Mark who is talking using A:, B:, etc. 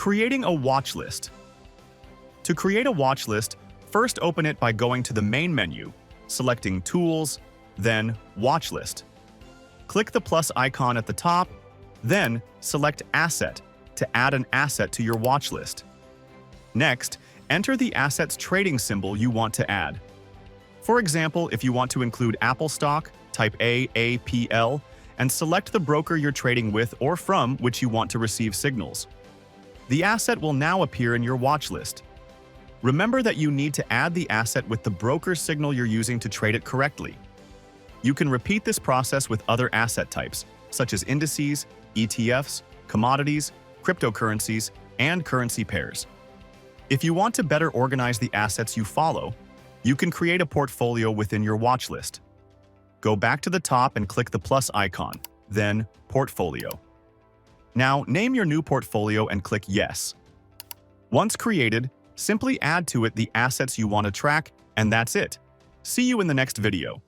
A: Creating a watch list. To create a watch list, first open it by going to the main menu, selecting Tools, then Watch List. Click the plus icon at the top, then select Asset to add an asset to your watch list. Next, enter the asset's trading symbol you want to add. For example, if you want to include Apple stock, type AAPL, and select the broker you're trading with or from which you want to receive signals. The asset will now appear in your watch list. Remember that you need to add the asset with the broker signal you're using to trade it correctly. You can repeat this process with other asset types, such as indices, ETFs, commodities, cryptocurrencies, and currency pairs. If you want to better organize the assets you follow, you can create a portfolio within your watch list. Go back to the top and click the plus icon, then Portfolio. Now, name your new portfolio and click Yes. Once created, simply add to it the assets you want to track, and that's it. See you in the next video.